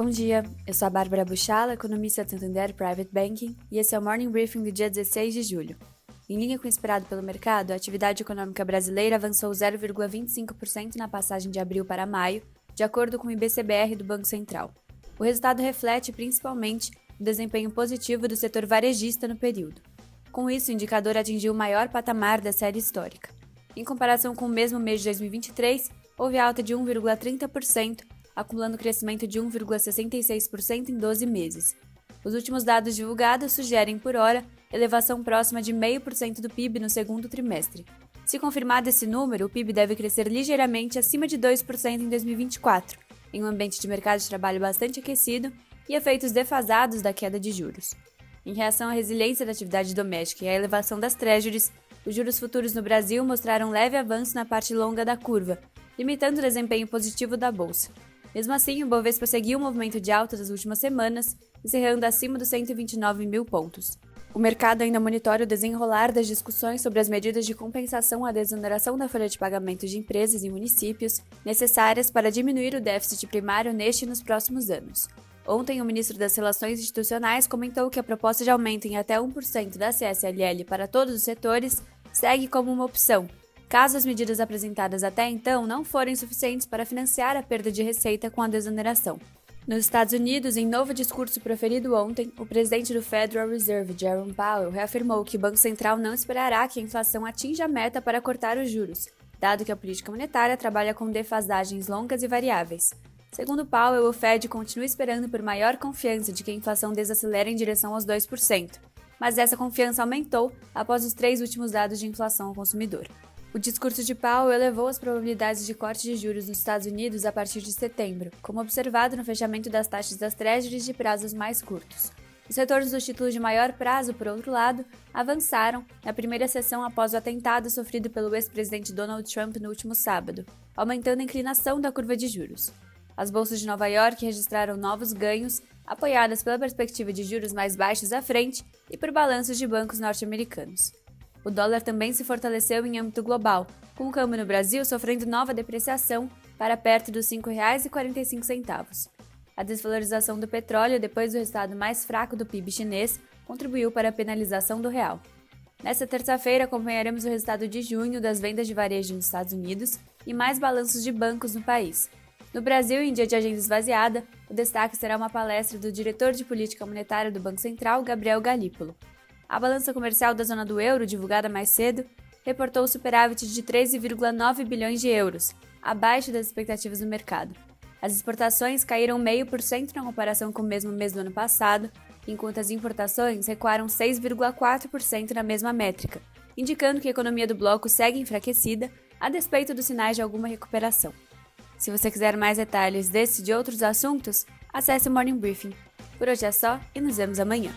Bom dia, eu sou a Bárbara Buchala, economista do Santander Private Banking, e esse é o Morning Briefing do dia 16 de julho. Em linha com o esperado pelo mercado, a atividade econômica brasileira avançou 0,25% na passagem de abril para maio, de acordo com o IBCBR do Banco Central. O resultado reflete, principalmente, o desempenho positivo do setor varejista no período. Com isso, o indicador atingiu o maior patamar da série histórica. Em comparação com o mesmo mês de 2023, houve alta de 1,30%, acumulando crescimento de 1,66% em 12 meses. Os últimos dados divulgados sugerem, por hora, elevação próxima de 0,5% do PIB no segundo trimestre. Se confirmado esse número, o PIB deve crescer ligeiramente acima de 2% em 2024, em um ambiente de mercado de trabalho bastante aquecido e efeitos defasados da queda de juros. Em reação à resiliência da atividade doméstica e à elevação das treasuries, os juros futuros no Brasil mostraram leve avanço na parte longa da curva, limitando o desempenho positivo da bolsa. Mesmo assim, o Bovespa seguiu o movimento de alta das últimas semanas, encerrando acima dos 129 mil pontos. O mercado ainda monitora o desenrolar das discussões sobre as medidas de compensação à desoneração da folha de pagamento de empresas e municípios, necessárias para diminuir o déficit primário neste e nos próximos anos. Ontem, o ministro das Relações Institucionais comentou que a proposta de aumento em até 1% da CSLL para todos os setores segue como uma opção, caso as medidas apresentadas até então não forem suficientes para financiar a perda de receita com a desoneração. Nos Estados Unidos, em novo discurso proferido ontem, o presidente do Federal Reserve, Jerome Powell, reafirmou que o Banco Central não esperará que a inflação atinja a meta para cortar os juros, dado que a política monetária trabalha com defasagens longas e variáveis. Segundo Powell, o Fed continua esperando por maior confiança de que a inflação desacelere em direção aos 2%, mas essa confiança aumentou após os 3 últimos dados de inflação ao consumidor. O discurso de Powell elevou as probabilidades de corte de juros nos Estados Unidos a partir de setembro, como observado no fechamento das taxas das treasuries de prazos mais curtos. Os retornos dos títulos de maior prazo, por outro lado, avançaram na primeira sessão após o atentado sofrido pelo ex-presidente Donald Trump no último sábado, aumentando a inclinação da curva de juros. As bolsas de Nova York registraram novos ganhos, apoiadas pela perspectiva de juros mais baixos à frente e por balanços de bancos norte-americanos. O dólar também se fortaleceu em âmbito global, com o câmbio no Brasil sofrendo nova depreciação para perto dos R$ 5,45. A desvalorização do petróleo depois do resultado mais fraco do PIB chinês contribuiu para a penalização do real. Nesta terça-feira, acompanharemos o resultado de junho das vendas de varejo nos Estados Unidos e mais balanços de bancos no país. No Brasil, em dia de agenda esvaziada, o destaque será uma palestra do diretor de política monetária do Banco Central, Gabriel Galípolo. A balança comercial da zona do euro, divulgada mais cedo, reportou superávit de 13,9 bilhões de euros, abaixo das expectativas do mercado. As exportações caíram 0,5% na comparação com o mesmo mês do ano passado, enquanto as importações recuaram 6,4% na mesma métrica, indicando que a economia do bloco segue enfraquecida, a despeito dos sinais de alguma recuperação. Se você quiser mais detalhes desse e de outros assuntos, acesse o Morning Briefing. Por hoje é só e nos vemos amanhã.